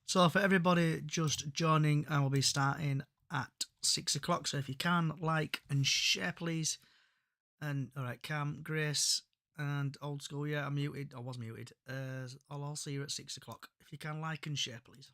So for everybody just joining, I will be starting at 6 o'clock. So if you can, like and share, please. And all right, Cam, Grace, and Old School. Yeah, I'm muted. I was muted. I'll see you at 6 o'clock. If you can, like and share, please.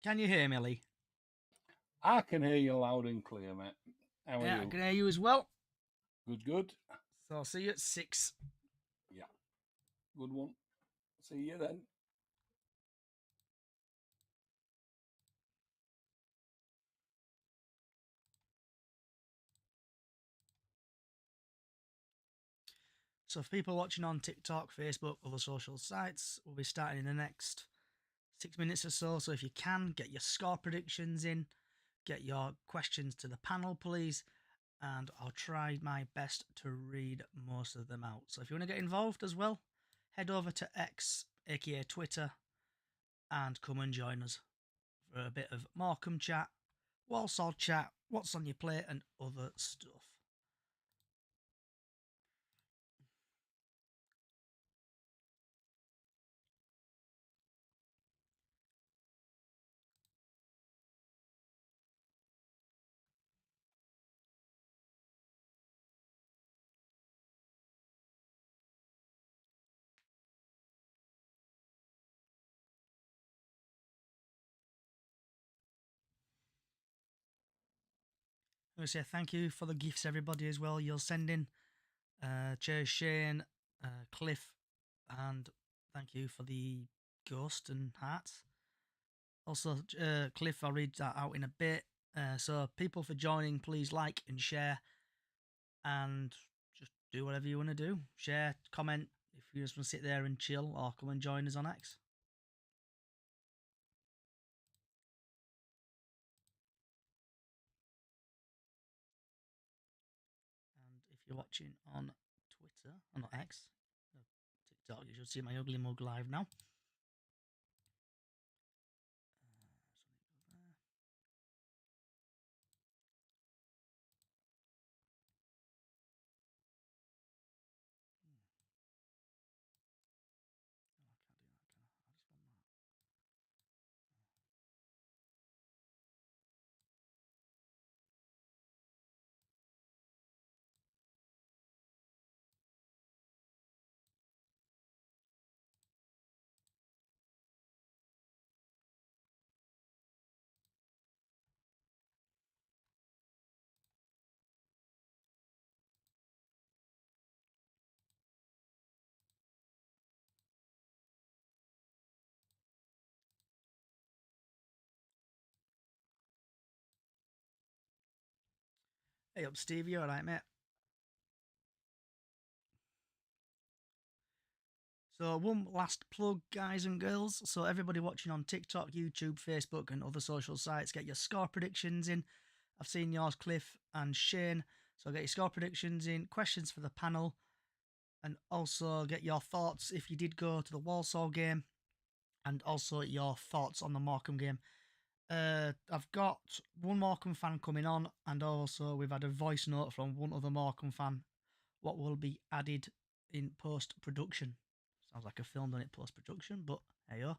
Can you hear me, Lee? I can hear you loud and clear, mate. How are Yeah, I you? can hear you as well. Good, good. So I'll see you at 6. Yeah, good one. See you then. So for people watching on TikTok, Facebook, other social sites, we'll be starting in the next 6 minutes or so. So if you can, get your score predictions in, get your questions to the panel, please. And I'll try my best to read most of them out. So if you want to get involved as well, head over to X, aka Twitter, and come and join us for a bit of Morecambe chat, Walsall chat, what's on your plate, and other stuff. I'm going to say thank you for the gifts, everybody, as well. You'll send in. Cheers, Shane, Cliff, and thank you for the ghost and hearts. Also, Cliff, I'll read that out in a bit. So, people for joining, please like and share, and just do whatever you want to do. Share, comment if you just want to sit there and chill, or come and join us on X. And if you're watching on Twitter, or not X, TikTok, you should see my ugly mug live now. Hey up, Steve, you alright, mate? So, one last plug, guys and girls. So, everybody watching on TikTok, YouTube, Facebook, and other social sites, get your score predictions in. I've seen yours, Cliff and Shane. So, get your score predictions in, questions for the panel, and also get your thoughts if you did go to the Walsall game, and also your thoughts on the Morecambe game. I've got one Morecambe fan coming on, and also we've had a voice note from one other Morecambe fan. What will be added in post production? Sounds like a film done it post production, but hey yo.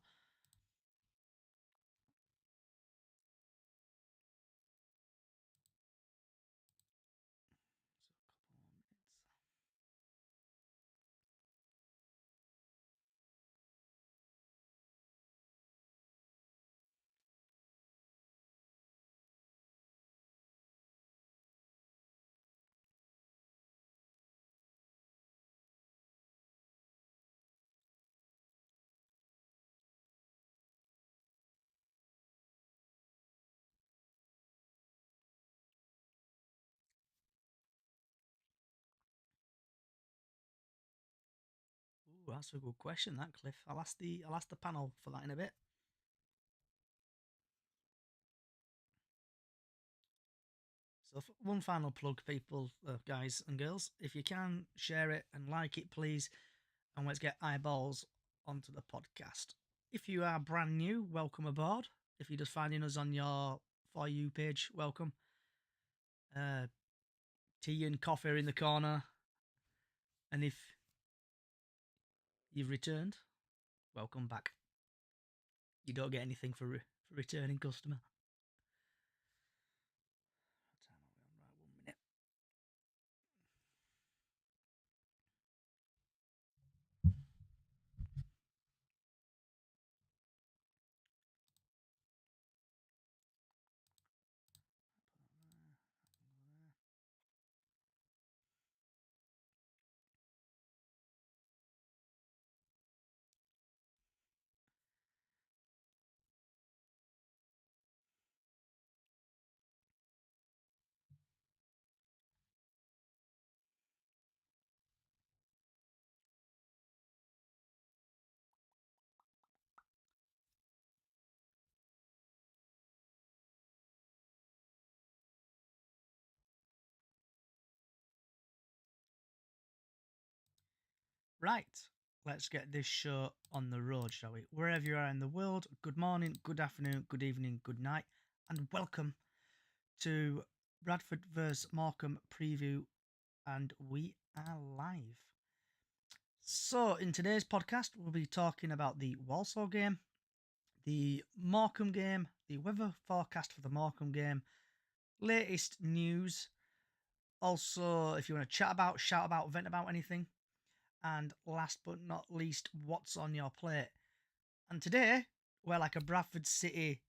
Ooh, that's a good question, that Cliff. I'll ask the panel for that in a bit. So one final plug, people, guys and girls, if you can share it and like it, please, and let's get eyeballs onto the podcast. If you are brand new, welcome aboard. If you're just finding us on your For You page, welcome. Tea and coffee are in the corner, and if you've returned, welcome back. You don't get anything for returning customer. What time are we on? Right, 1 minute. Right, let's get this show on the road, shall we? Wherever you are in the world, good morning, good afternoon, good evening, good night, and welcome to Bradford vs Morecambe preview, and we are live. So, in today's podcast, we'll be talking about the Walsall game, the Morecambe game, the weather forecast for the Morecambe game, latest news. Also, if you want to chat about, shout about, vent about anything. And last but not least, what's on your plate? And today, we're like a Bradford City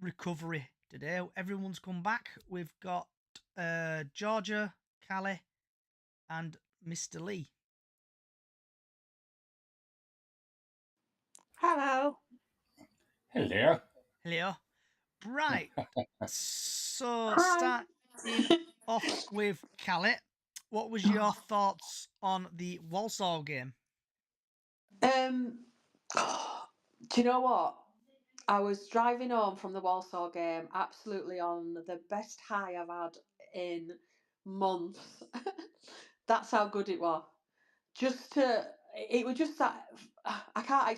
recovery today. Everyone's come back. We've got Georgia, Callie, and Mr. Lee. Hello. Hello. Hello. Right. So, Hi. starting off with Callie, what was your thoughts on the Walsall game? Do you know what? I was driving home from the Walsall game, absolutely on the best high I've had in months. That's how good it was. It was just that I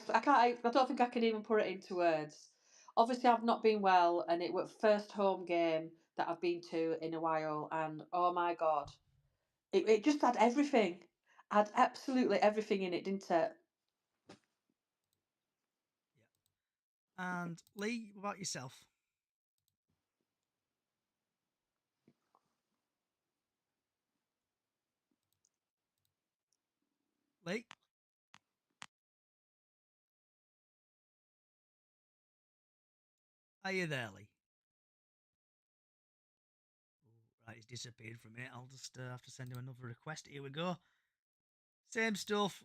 don't think I can even put it into words. Obviously, I've not been well, and it was first home game that I've been to in a while, and oh my god, it just had everything. Had absolutely everything in it, didn't it? And Lee, what about yourself? Lee? Are you there, Lee? Right, he's disappeared for a minute. I'll just have to send him another request. Here we go. Same stuff.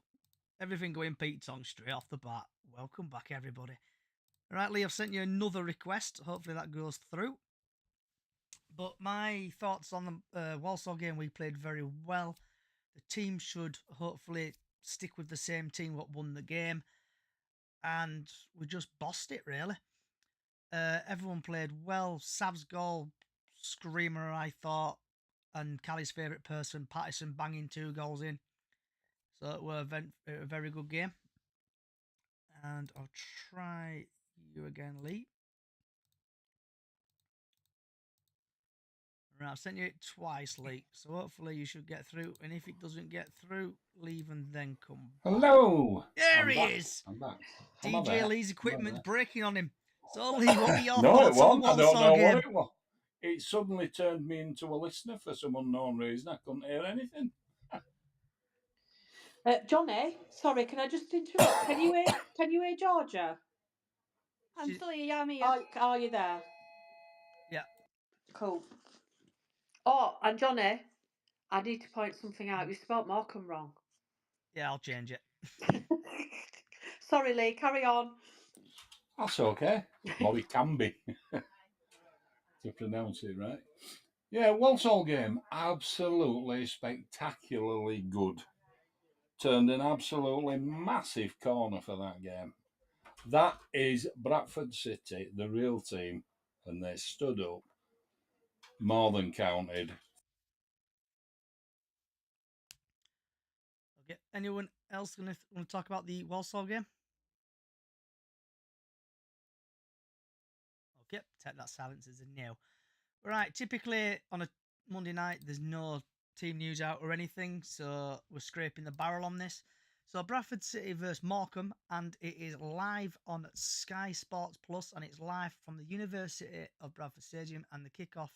Everything going Pete Tong straight off the bat. Welcome back, everybody. All right, Lee, I've sent you another request. Hopefully that goes through. But my thoughts on the Walsall game, we played very well. The team should hopefully stick with the same team what won the game. And we just bossed it, really. Everyone played well. Sav's goal, screamer, I thought. And Callie's favourite person, Patterson, banging 2 goals in. So it was a very good game. And I'll try you again, Lee. Right, I've sent you it twice, Lee. So hopefully you should get through. And if it doesn't get through, leave and then come back. Hello. There I'm he back. is. I'm back. DJ Lee's equipment's breaking on him. So Lee, what were your No, it thoughts on the wasn't. I don't Walsall know game? what it was. It suddenly turned me into a listener for some unknown reason. I couldn't hear anything. Johnny, sorry, can I just interrupt? Can you hear Georgia? She- I'm still here, yeah, I'm here. Are you there? Yeah. Cool. Oh, and Johnny, I need to point something out. You spelt Morecambe wrong. Yeah, I'll change it. Sorry, Lee, carry on. That's okay. Morecambe, to pronounce it right. Yeah, Walsall game, absolutely spectacularly good. Turned an absolutely massive corner for that game. That is Bradford City, the real team, and they stood up, more than counted. Okay. Anyone else going to talk about the Walsall game? Okay. Take that silence as a no. Right. Typically on a Monday night, there's no team news out or anything, so we're scraping the barrel on this. So Bradford City versus Morecambe, and it is live on Sky Sports Plus, and it's live from the University of Bradford Stadium, and the kickoff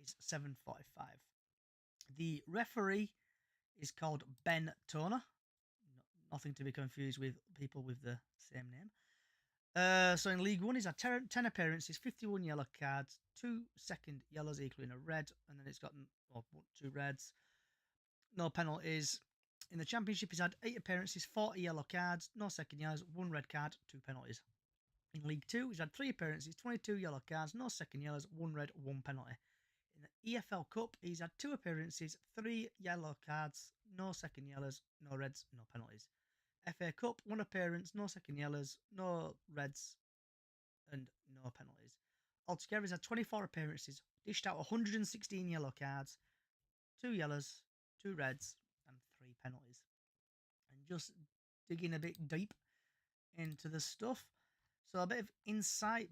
is 7:45. The referee is called Ben Toner. Nothing to be confused with people with the same name. So in League One, he's had 10 appearances, 51 yellow cards, 2 second yellows equaling a red, and then it's got 2 reds, no penalties. In the Championship, he's had 8 appearances, 40 yellow cards, no second yellows, 1 red card, 2 penalties. In League Two, he's had 3 appearances, 22 yellow cards, no second yellows, 1 red, 1 penalty. In the EFL Cup, he's had 2 appearances, 3 yellow cards, no second yellows, no reds, no penalties. FA Cup, 1 appearance, no second yellows, no reds, and no penalties. Altogether, he's had 24 appearances, dished out 116 yellow cards, 2 yellows, 2 reds, and 3 penalties. just digging a bit deep into the stuff. So a bit of insight.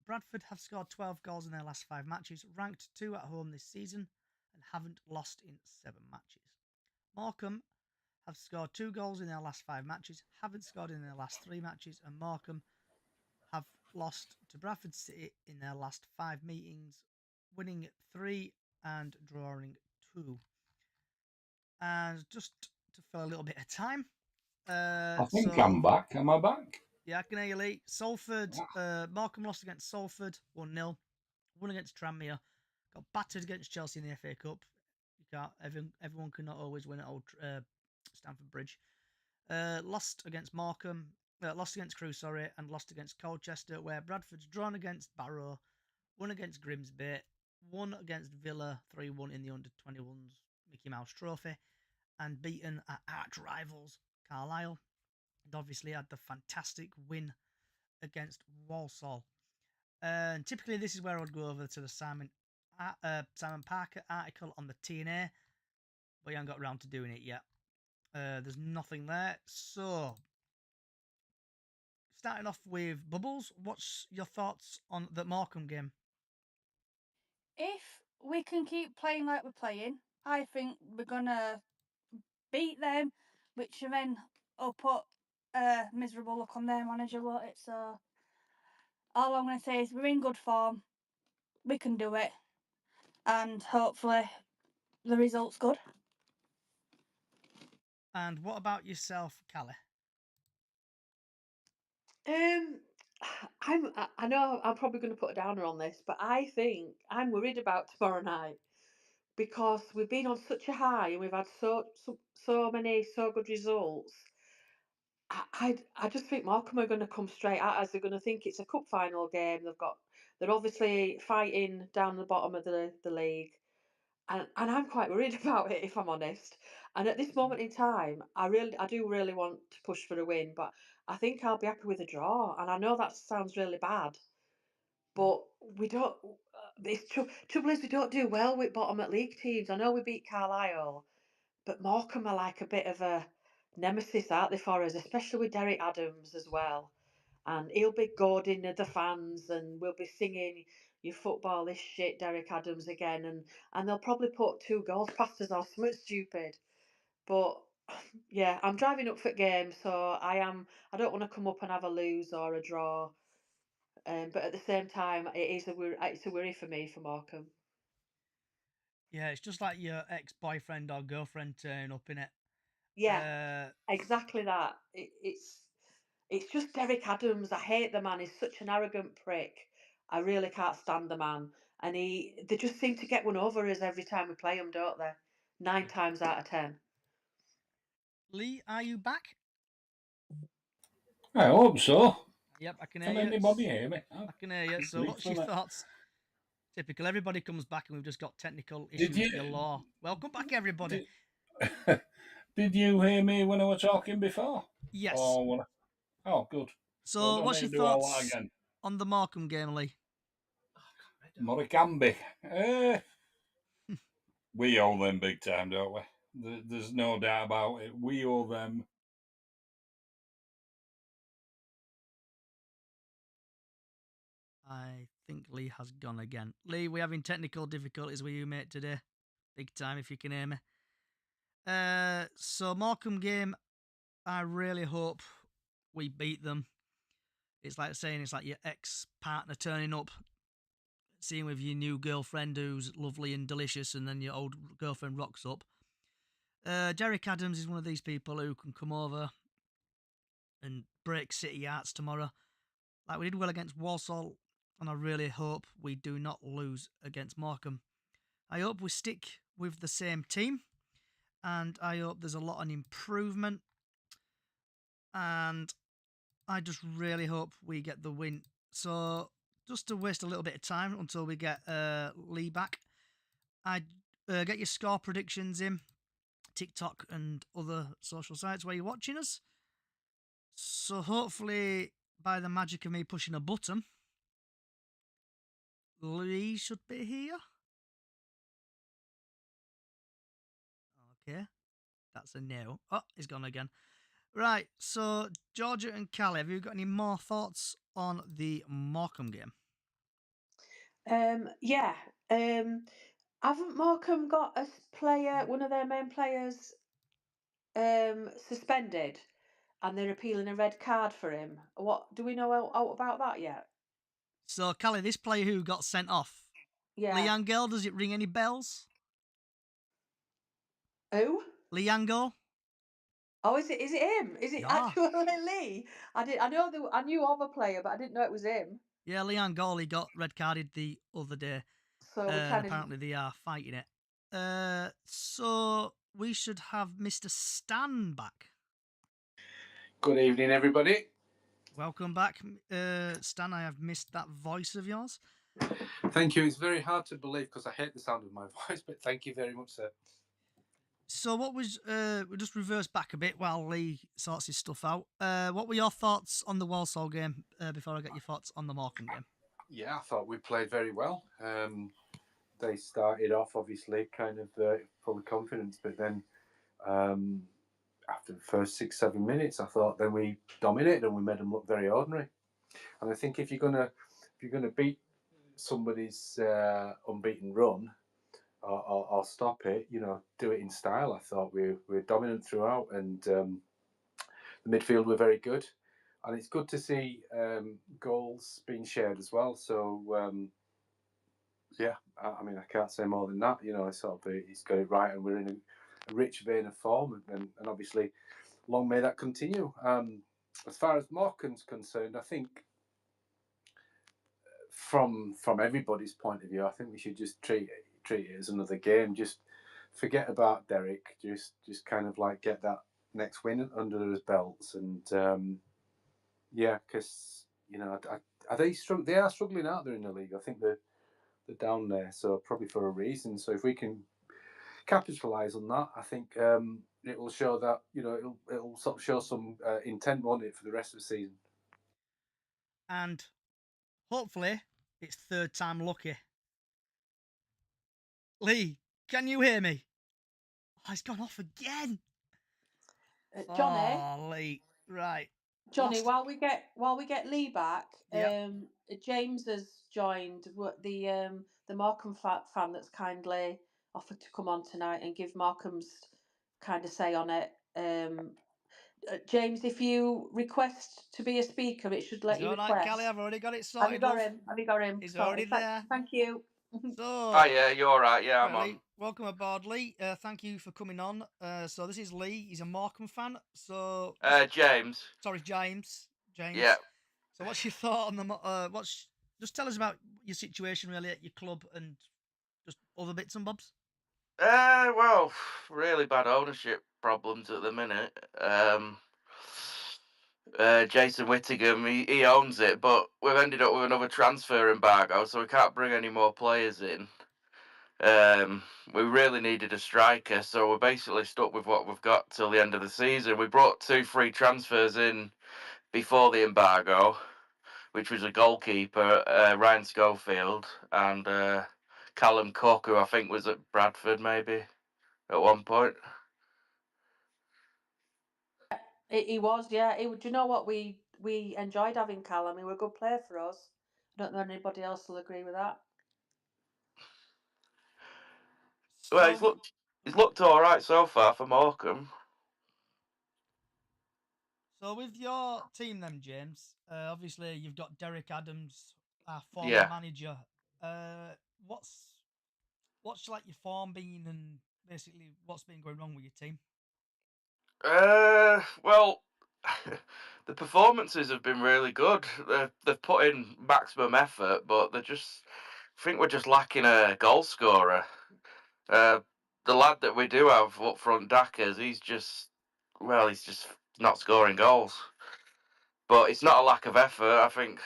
Bradford have scored 12 goals in their last 5 matches, ranked 2 at home this season, and haven't lost in 7 matches. Morecambe have scored 2 goals in their last 5 matches, haven't scored in their last 3 matches, and Morecambe have lost to Bradford City in their last 5 meetings, winning 3 and drawing 2. And just to fill a little bit of time. I think I'm back. Am I back? Yeah, I can hear you, Lee. Salford, Morecambe lost against Salford 1-0, won against Tranmere, got battered against Chelsea in the FA Cup. You can't. Everyone cannot always win at Old Stamford Bridge. Lost against Morecambe, lost against Crewe, and lost against Colchester, where Bradford's drawn against Barrow, won against Grimsby, won against Villa 3-1 in the under-21s Mickey Mouse Trophy, and beaten our arch rivals Carlisle, and obviously had the fantastic win against Walsall. And typically this is where I'd go over to the Simon Parker article on the TNA, but you haven't got around to doing it yet. There's nothing there. So, starting off with Bubbles, what's your thoughts on the Morecambe game? If we can keep playing like we're playing, I think we're gonna beat them, which then will put a miserable look on their manager, won't it? So all I'm gonna say is we're in good form, we can do it, and hopefully the result's good. And what about yourself, Callie? I know I'm probably going to put a downer on this, but I think I'm worried about tomorrow night because we've been on such a high and we've had so many so good results. I just think Morecambe are going to come straight at us. They're going to think it's a cup final game. They're obviously fighting down the bottom of the league, and I'm quite worried about it if I'm honest. And at this moment in time, I do really want to push for a win, but I think I'll be happy with a draw. And I know that sounds really bad, but we don't. Trouble is we don't do well with bottom at league teams. I know we beat Carlisle, but Morecambe are like a bit of a nemesis, aren't they, for us, especially with Derek Adams as well. And he'll be goading the fans, and we'll be singing "You football this shit, Derek Adams" again, and they'll probably put 2 goals past us or something stupid. But yeah, I'm driving up for games, so I am. I don't want to come up and have a lose or a draw. But at the same time, it's a worry for me for Morecambe. Yeah, it's just like your ex-boyfriend or girlfriend turning up in it. Yeah, exactly that. It's just Derek Adams. I hate the man. He's such an arrogant prick. I really can't stand the man. And they just seem to get one over us every time we play them, don't they? 9 times out of 10. Lee, are you back? I hope so. Yep, I can Can hear you. anybody hear me? I can hear you. So, what's your thoughts? Typical. Everybody comes back, and we've just got technical issues galore. Welcome back, everybody. Did you hear me when I was talking before? Yes. Oh, good. So, what's your thoughts on the Morecambe game, Lee? Morecambe. We owe them big time, don't we? There's no doubt about it. We owe them. I think Lee has gone again. Lee, we're having technical difficulties with you, mate, today. Big time, if you can hear me. So Morecambe game, I really hope we beat them. It's like your ex-partner turning up, seeing with your new girlfriend who's lovely and delicious, and then your old girlfriend rocks up. Derek Adams is one of these people who can come over and break City hearts tomorrow. Like we did well against Walsall, and I really hope we do not lose against Morecambe. I hope we stick with the same team, and I hope there's a lot of improvement, and I just really hope we get the win. So, just to waste a little bit of time until we get Lee back, I'd get your score predictions in TikTok and other social sites where you're watching us. So, hopefully, by the magic of me pushing a button, Lee should be here. Okay, that's a no. Oh, he's gone again. Right, so Georgia and Callie, have you got any more thoughts on the Morecambe game? Yeah. Haven't Morecambe got a player, one of their main players, suspended, and they're appealing a red card for him? What do we know out about that yet? So, Callie, this player who got sent off, Yeah. Leanne Girl, does it ring any bells? Who? Leanne Girl? Oh, is it him? Is it Yeah. actually Lee? I knew of a player, but I didn't know it was him. Yeah, Leanne Gawley got red carded the other day. So we And kind of apparently they are fighting it. So we should have Mr. Stan back. Good evening, everybody. Welcome back, Stan. I have missed that voice of yours. Thank you. It's very hard to believe because I hate the sound of my voice, but thank you very much, sir. So what was we'll just reverse back a bit while Lee sorts his stuff out. What were your thoughts on the Walsall game before I get your thoughts on the Morecambe game? Yeah, I thought we played very well. They started off obviously kind of full of confidence, but then after the first 6-7 minutes, I thought then we dominated and we made them look very ordinary. And I think if you're gonna beat somebody's unbeaten run or stop it, do it in style. I thought we were dominant throughout, and the midfield were very good. And it's good to see goals being shared as well. So yeah, I mean, I can't say more than that. He's got it right, and we're in a rich vein of form, and obviously, long may that continue. As far as Morecambe's concerned, I think from everybody's point of view, I think we should just treat it as another game. Just forget about Derek. Just kind of like get that next win under his belts, and yeah, because are they They are struggling out there in the league. I think they're down there, so probably for a reason. So if we can capitalise on that, I think it will show that it'll sort of show some intent on it for the rest of the season. And hopefully it's third time lucky. Lee, can you hear me? Oh, he's gone off again. Johnny. Oh, Lee, right. Johnny, Lost. while we get Lee back, Yep. James has joined the Morecambe fan that's kindly offered to come on tonight and give Morecambe's kind of say on it. James, if you request to be a speaker, it should let He's you all right, request. Callie. I've already got it Have sorted. you got Love. him? Have you got him? He's Sorted. already there. Thank you. So. Oh yeah, you're all right. Yeah, I'm Right, on. Lee, welcome aboard, Lee. Thank you for coming on. So this is Lee. He's a Morecambe fan. So James. sorry, James. James. Yeah. So what's your thought on the? Just tell us about your situation really at your club and just other bits and bobs. Well, really bad ownership problems at the minute. Jason Whittingham, he owns it, but we've ended up with another transfer embargo, so we can't bring any more players in. We really needed a striker, so we're basically stuck with what we've got till the end of the season. We brought 2 free transfers in before the embargo, which was a goalkeeper, Ryan Schofield, and Callum Cook, who I think was at Bradford maybe at one point. He was, yeah. Do you know what? We enjoyed having Callum. He was a good player for us. I don't know if anybody else will agree with that. Well, So, he's looked all right so far for Morecambe. so with your team then, James, obviously you've got Derek Adams, our former Yeah. manager. What's like your form been and basically what's been going wrong with your team? Well, the performances have been really good. They've put in maximum effort, but I think we're just lacking a goal scorer. The lad that we do have up front, Dackers, he's just not scoring goals. But it's not a lack of effort. I think,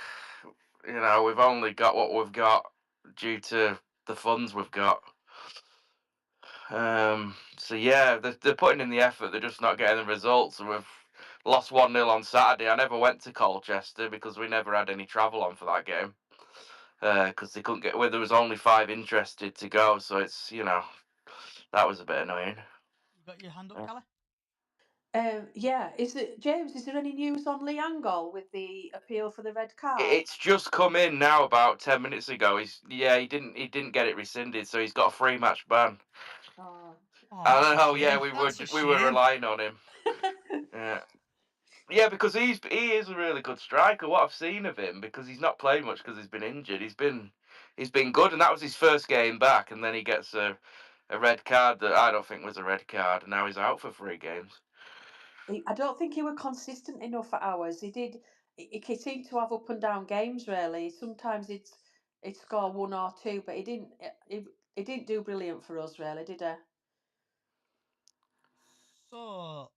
we've only got what we've got due to the funds we've got. So yeah, they're putting in the effort. They're just not getting the results. And we've lost 1-0 on Saturday. I never went to Colchester because we never had any travel on for that game. Because they couldn't get. Well, there was only 5 interested to go, so it's that was a bit annoying. You got your hand up, Callie? Yeah, is it James? Is there any news on Lee Angle with the appeal for the red card? It's just come in now about 10 minutes ago. He didn't get it rescinded, so he's got a 3-match ban. Oh. I that's don't a know. Yeah, shame. we That's a were shame. relying on him. Yeah, because he is a really good striker. What I've seen of him, because he's not played much because he's been injured. He's been good, and that was his first game back, and then he gets a red card that I don't think was a red card, and now he's out for 3 games. I don't think he was consistent enough for ours. He seemed to have up and down games really. Sometimes he'd score 1 or 2, but he didn't do brilliant for us really, did he? So,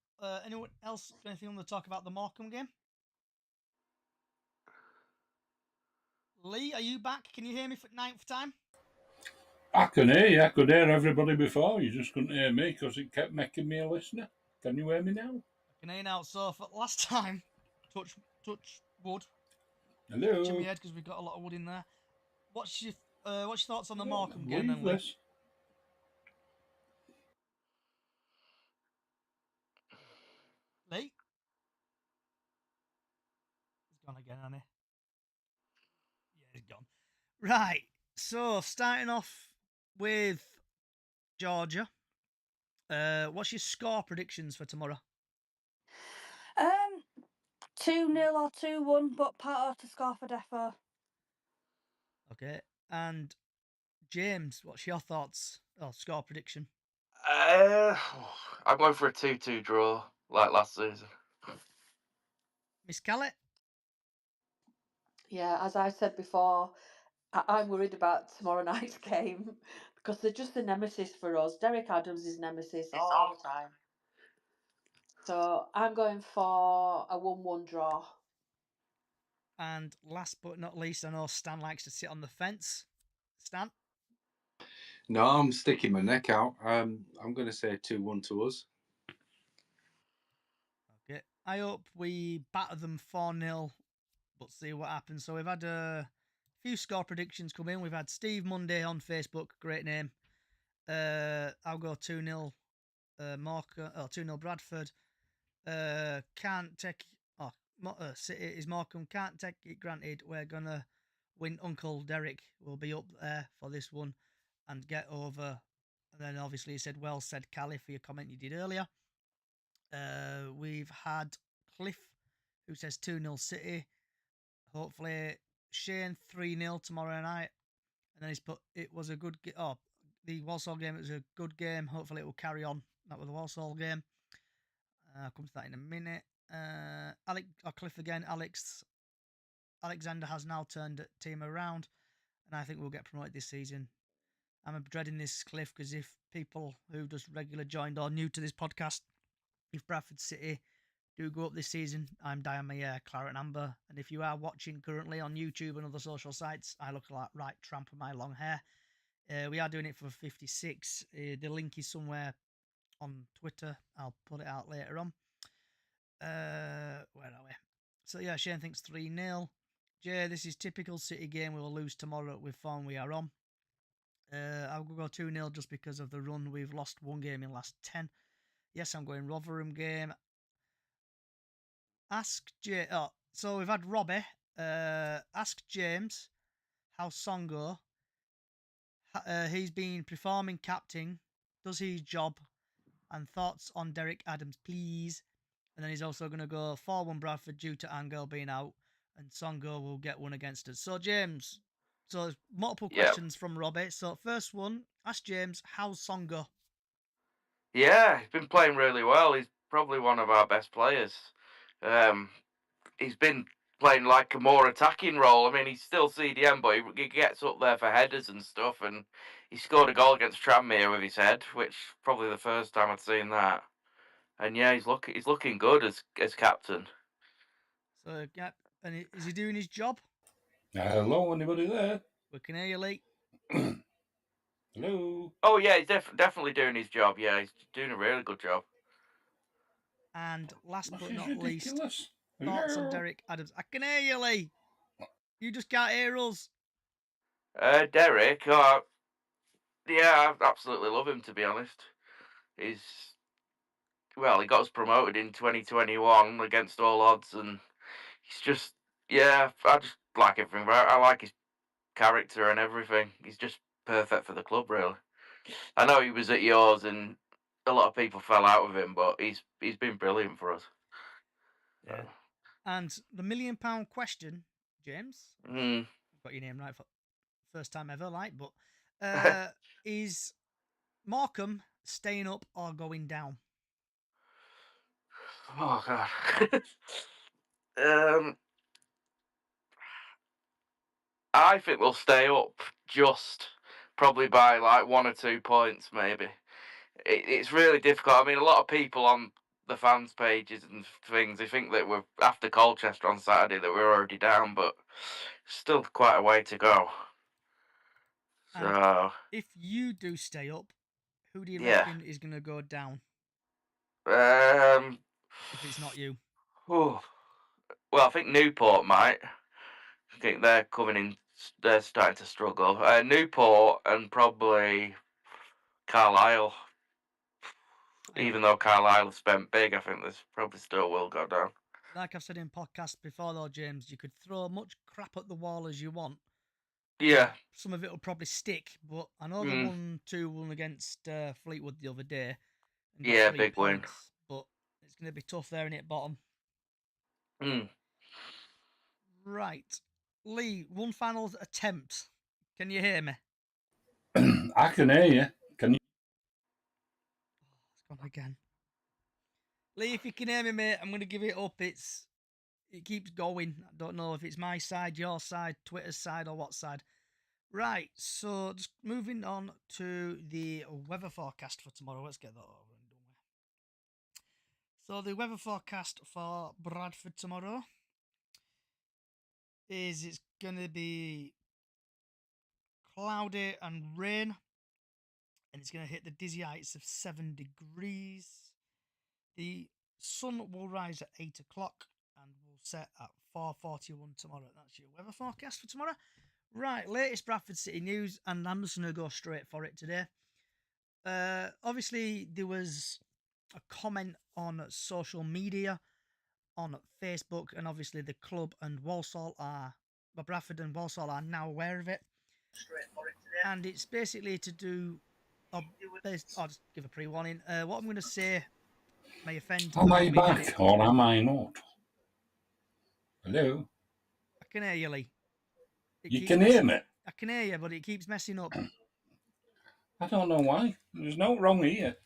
anyone else got anything on to talk about the Morecambe game? Lee, are you back? Can you hear me for 9th time? I can hear you. I could hear everybody before. You just couldn't hear me because it kept making me a listener. Can you hear me now? I can hear you now. So, for last time, touch wood. Hello. Touching my head because we've got a lot of wood in there. What's your thoughts on the Morecambe game then, Leave Lee? this. Lee? He's gone again, hasn't he? Yeah, he's gone. Right. So, starting off with Georgia. What's your score predictions for tomorrow? 2-0 or 2-1, but Pato to score for defo. Okay. And James, what's your thoughts? Score prediction. I'm going for a 2-2 draw like last season. Miss Callett? Yeah, as I said before, I'm worried about tomorrow night's game because they're just a nemesis for us. Derek Adams is nemesis all the time. So I'm going for a 1-1 draw. And last but not least, I know Stan likes to sit on the fence. Stan? No, I'm sticking my neck out. I'm going to say 2-1 to us. Okay. I hope we batter them 4-0, but see what happens. So we've had a few score predictions come in. We've had Steve Monday on Facebook, great name. I'll go 2-0 Morecambe, 2-0 Bradford. Can't take City is Morecambe. Can't take it granted. We're gonna win. Uncle Derek will be up there for this one and get over. And then obviously he said, "Well said, Callie, for your comment you did earlier." We've had Cliff, who says 2-0 City. Hopefully Shane 3-0 tomorrow night. And then he's put it was a good the Walsall game. It was a good game. Hopefully it will carry on. That was the Walsall game. I'll come to that in a minute. Cliff again. Alexander has now turned the team around, and I think we'll get promoted this season. I'm dreading this, Cliff, because if people who just regular joined or new to this podcast, if Bradford City do go up this season, I'm dyeing my hair claret and amber. And if you are watching currently on YouTube and other social sites, I look like right tramp with my long hair. We are doing it for 56. The link is somewhere on Twitter. I'll put it out later on. Where are we? So yeah, Shane thinks 3-0. Jay, this is typical City game. We will lose tomorrow with form we are on. I'll go 2-0 just because of the run. We've lost one game in last 10. Yes, I'm going Rotherham game. Ask Jay. Oh, so we've had Robbie. Ask James how Songo. He's been performing captain. Does his job. And thoughts on Derek Adams, please. And then he's also going to go 4-1 Bradford due to Angel being out. And Songo will get one against us. So, James, multiple questions from Robbie. So, first one, ask James, how's Songo? Yeah, he's been playing really well. He's probably one of our best players. He's been playing like a more attacking role. I mean, he's still CDM, but he gets up there for headers and stuff. And he scored a goal against Tranmere with his head, which probably the first time I'd seen that. And yeah, he's looking good as captain. So, yeah, and is he doing his job? Hello, anybody there? We can hear you, Lee. Hello. Oh yeah, he's definitely doing his job. Yeah, he's doing a really good job. And last but This is not ridiculous. least, thoughts on Derek Adams. I can hear you, Lee. You just can't hear us. Derek, yeah, I absolutely love him, to be honest. well, he got us promoted in 2021 against all odds, and he's just, yeah, I just like everything. I like his character and everything. He's just perfect for the club, really. I know he was at yours, and a lot of people fell out with him, but he's been brilliant for us. Yeah. And the £1 million question, James, Mm. I've got your name right for first time ever, like, but is Morecambe staying up or going down? Oh god. um, I think we'll stay up just probably by like 1 or 2 points, maybe. It's really difficult. I mean, a lot of people on the fans' pages and things, they think that we're after Colchester on Saturday that we're already down, but still quite a way to go. And So if you do stay up, who do you yeah. reckon is going to go down Um. if it's not you? Well, I think Newport might. I think they're coming in. They're starting to struggle. Newport and probably Carlisle. Even though Carlisle have spent big, I think this probably still will go down. Like I've said in podcasts before, though, James, you could throw much crap at the wall as you want. Yeah. Some of it will probably stick, but I know they won 2-1 against Fleetwood the other day and got 3 big win. points, but it's going to be tough there in it bottom. Right. Lee, one final attempt. Can you hear me? I can hear you. Can you? It's gone again. Lee, if you can hear me, mate, I'm going to give it up. It keeps going. I don't know if it's my side, your side, Twitter's side, or what side. Right, so just moving on to the weather forecast for tomorrow. Let's get that over and done with. So the weather forecast for Bradford tomorrow is it's going to be cloudy and rain, and it's going to hit the dizzy heights of 7 degrees. The sun will rise at 8 o'clock and will set at 4:41 tomorrow. That's your weather forecast for tomorrow. Right, latest Bradford City news, and I'm just going to go straight for it today. Obviously, there was a comment on social media, on Facebook, and obviously the club and Walsall Bradford and Walsall are now aware of it. And it's basically to do, I'll just give a pre-warning. What I'm going to say may offend. Am I back or am I not? Hello? I can hear you, Lee. You can hear me? I can hear you, but it keeps messing up. I don't know why. There's no wrong here.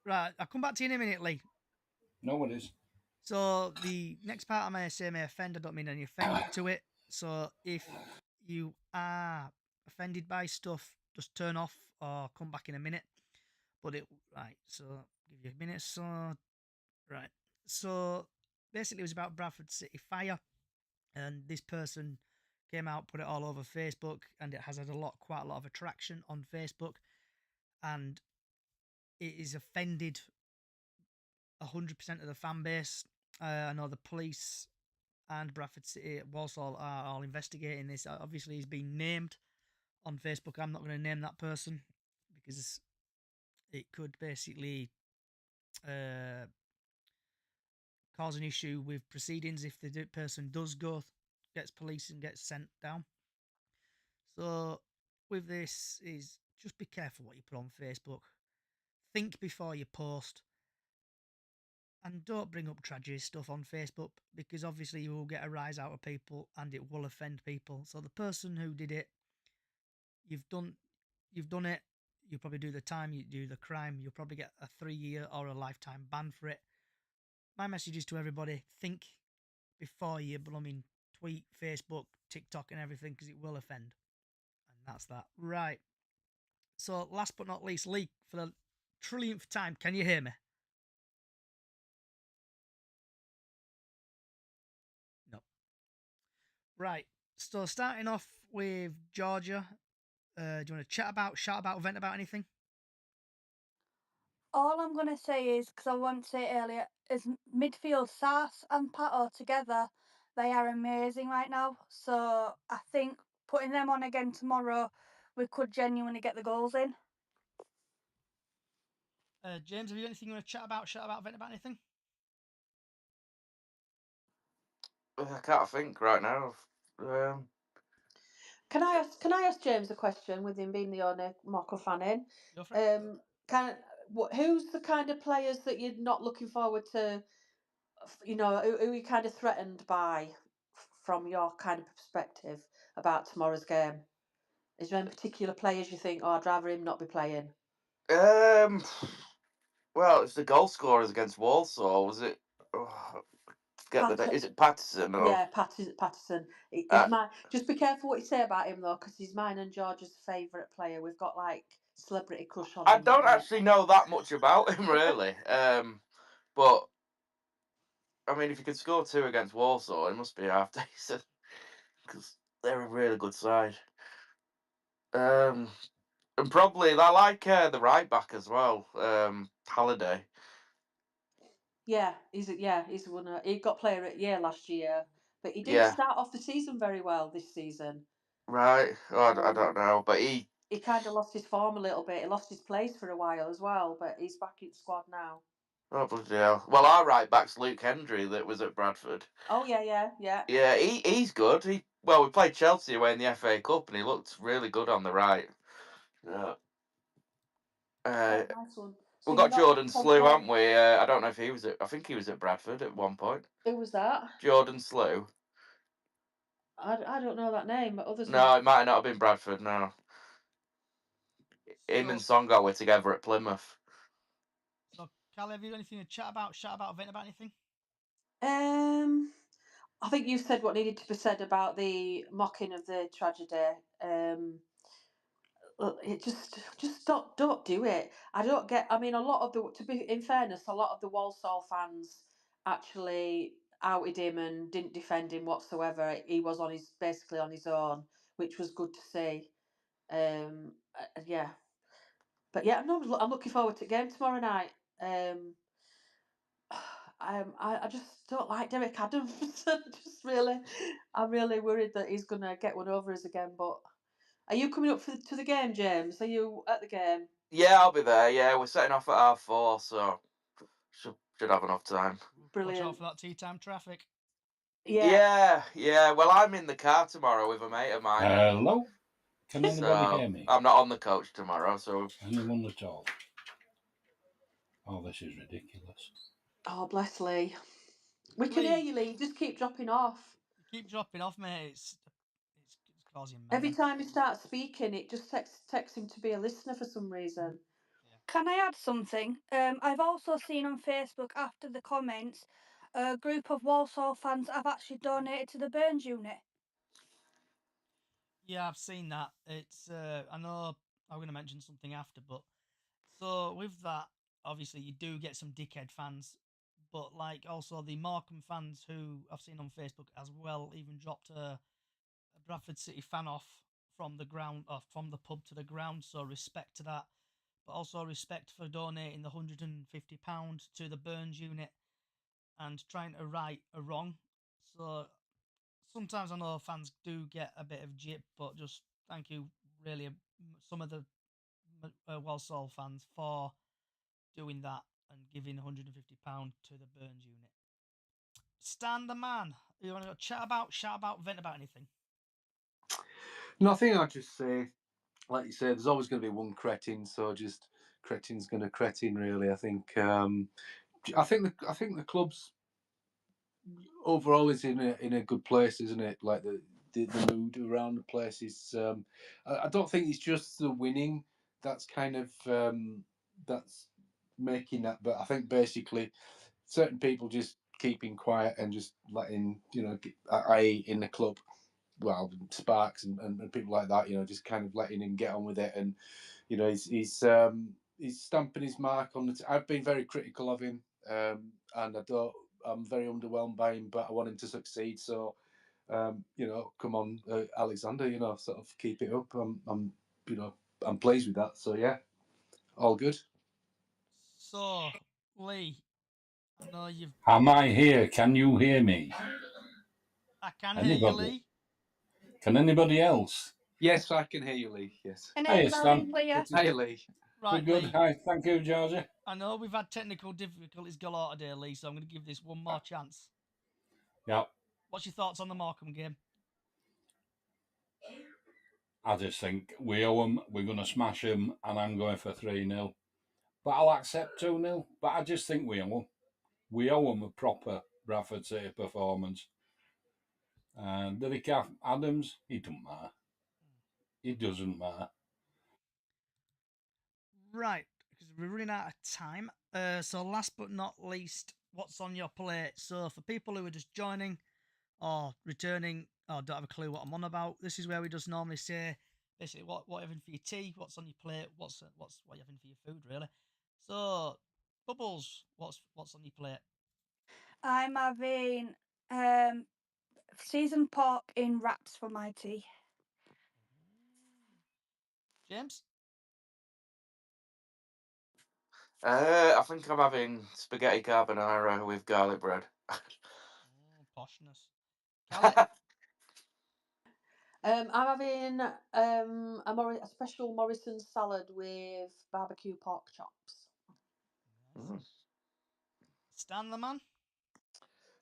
Right, I'll come back to you in a minute, Lee. No, it is. So the next part I may say may offend. I don't mean any offended to it. So if you are offended by stuff, just turn off or come back in a minute. But right, so give you a minute. So right, so basically it was about Bradford City Fire, and this person came out, put it all over Facebook, and it has had quite a lot of attraction on Facebook, and it is offended 100% of the fan base. I know the police and Bradford City Walsall are all investigating this. Obviously, he's been named on Facebook. I'm not going to name that person because it could basically cause an issue with proceedings if the person gets police and gets sent down. So with this is just be careful what you put on Facebook. Think before you post. And don't bring up tragedy stuff on Facebook because obviously you will get a rise out of people and it will offend people. So the person who did it, you've done it. You probably do the time, you do the crime. You'll probably get a 3-year or a lifetime ban for it. My message is to everybody: think before you tweet, Facebook, TikTok, and everything because it will offend. And that's that. Right. So last but not least, Lee, for the trillionth time, can you hear me? No. Right. So starting off with Georgia, do you want to shout about, vent about anything? All I'm going to say is, because I wanted to say it earlier, is midfield Sars and Pato together, they are amazing right now. So I think putting them on again tomorrow, we could genuinely get the goals in. James, have you got anything you want to chat about, vent about anything? I can't think right now. Can I ask James a question with him being the only Morecambe fan in? Go for it. Who's the kind of players that you're not looking forward to? Who are you kind of threatened by from your kind of perspective about tomorrow's game? Is there any particular players you think, oh, I'd rather him not be playing? Well, it's the goal scorers against Walsall. Was it? Oh, forget the name. Is it Patterson? Or Yeah, Patterson. He's just be careful what you say about him though, because he's mine and George's favourite player. We've got like celebrity crush on him. I don't actually know that much about him really. But I mean, if you could score 2 against Walsall, it must be half decent because they're a really good side. And probably I like the right back as well, Halliday. Yeah, he's one. He got player at year last year, but he didn't start off the season very well this season. Right. Oh, I don't know, but he kind of lost his form a little bit. He lost his place for a while as well, but he's back in the squad now. Oh bloody hell! Well, our right back's Luke Hendry that was at Bradford. Oh yeah. Yeah, he's good. We played Chelsea away in the FA Cup, and he looked really good on the right. Yeah. Nice one. So We've you're got not Jordan Slew, concerned- haven't we? I don't know if he was at. I think he was at Bradford at one point. Who was that? Jordan Slew. I don't know that name, but others. No, it might not have been Bradford. No, him and Songo were together at Plymouth. So, Callie, have you got anything to chat about, vent about anything? I think you said what needed to be said about the mocking of the tragedy. It just don't do it. I don't get. I mean, a lot of the, to be in fairness, a lot of the Walsall fans actually outed him and didn't defend him whatsoever. He was basically on his own, which was good to see. Yeah, but yeah, no, I'm looking forward to the game tomorrow night. I just don't like Derek Adams. I'm really worried that he's gonna get one over us again. But are you coming up to the game, James? Are you at the game? Yeah, I'll be there. Yeah, we're setting off at 4:30, so should have enough time. Brilliant. Watch out for that tea time traffic. Yeah. Well, I'm in the car tomorrow with a mate of mine. Hello? Can anybody hear me? I'm not on the coach tomorrow, so... Anyone at all? Oh, this is ridiculous. Oh, bless Lee. We can hear you, Lee. Just keep dropping off. You keep dropping off, mate. It's causing mayhem. Every time he starts speaking, it just takes him to be a listener for some reason. Can I add something? I've also seen on Facebook after the comments, a group of Walsall fans have actually donated to the Burns unit. Yeah, I've seen that. It's I know I'm going to mention something after, but so with that, obviously you do get some dickhead fans, but like also the Morecambe fans who I've seen on Facebook as well even dropped a Bradford City fan off from the ground, or from the pub to the ground. So respect to that, but also respect for donating the £150 to the Burns unit and trying to right a wrong. So sometimes I know fans do get a bit of jip, but just thank you, really, some of the Walsall fans for doing that and giving £150 to the Burns unit. Stan the man, you want to chat about, vent about anything? Nothing. I just say, like you say, there's always going to be one cretin, so just cretin's going to cretin. Really, I think. I think the club's overall is in a good place, isn't it? Like the mood around the place is. I don't think it's just the winning that's kind of that's making that, but I think basically certain people just keeping quiet and just letting i.e. in the club, well, Sparks and people like that, just kind of letting him get on with it, and he's stamping his mark on it. I've been very critical of him, and I'm very underwhelmed by him, but I want him to succeed. So, come on, Alexander, sort of keep it up. I'm pleased with that. So yeah, all good. So, Lee, I know you've. Am I here? Can you hear me? I can hear you, Lee. Can anybody else? Yes, I can hear you, Lee. Yes. And Hiya, it's Stan. clear. Hi, Lee. Right, Good. Lee. Hi, thank you, Georgie. I know we've had technical difficulties galore today, Lee, so I'm going to give this one more chance. Yeah, What's your thoughts on the Morecambe game? I just think we owe them. We're going to smash them, and I'm going for 3-0. But I'll accept 2-0. But I just think we owe them. We owe them a proper Bradford City performance. And did he have Adams? He doesn't matter. It doesn't matter. Right, because we're running out of time. So last but not least, what's on your plate? So for people who are just joining or returning or don't have a clue what I'm on about, this is where we just normally say basically what you're having for your tea, what's on your plate, what you're having for your food, really. So, Bubbles, what's on your plate? I'm having seasoned pork in wraps for my tea. James? I think I'm having spaghetti carbonara with garlic bread. Poshness. Callie? I'm having a special Morrison salad with barbecue pork chops. Stan the man?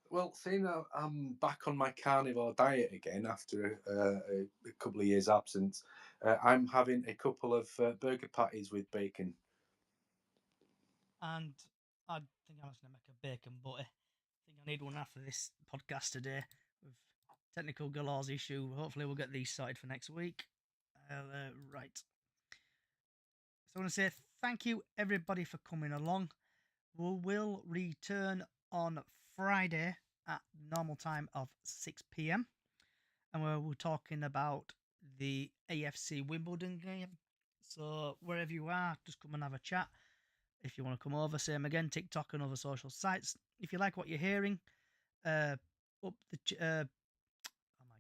Well, seeing I'm back on my carnivore diet again after a couple of years' absence, I'm having a couple of burger patties with bacon. And I think I was going to make a bacon butty. I think I need one after this podcast today with technical galore's issue. Hopefully we'll get these sorted for next week. Right. So I want to say thank you everybody for coming along. We will return on Friday at normal time of 6 p.m. and we're talking about the AFC Wimbledon game. So wherever you are, just come and have a chat. If you want to come over, same again, TikTok and other social sites. If you like what you're hearing, oh my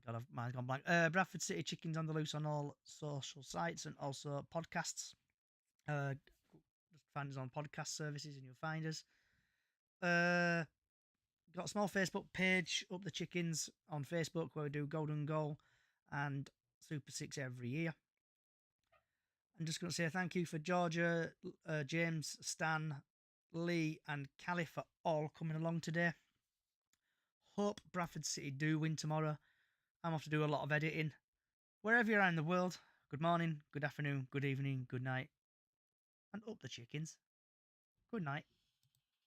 god, I've gone blank. Bradford City Chickens on the Loose on all social sites and also podcasts. Just find us on podcast services and you'll find us. Got a small Facebook page, Up the Chickens, on Facebook where we do Golden Goal and Super 6 every year. I'm just going to say thank you for Georgia, James, Stan, Lee, and Callie for all coming along today. Hope Bradford City do win tomorrow. I'm off to do a lot of editing. Wherever you are in the world, good morning, good afternoon, good evening, good night, and up the chickens. Good night.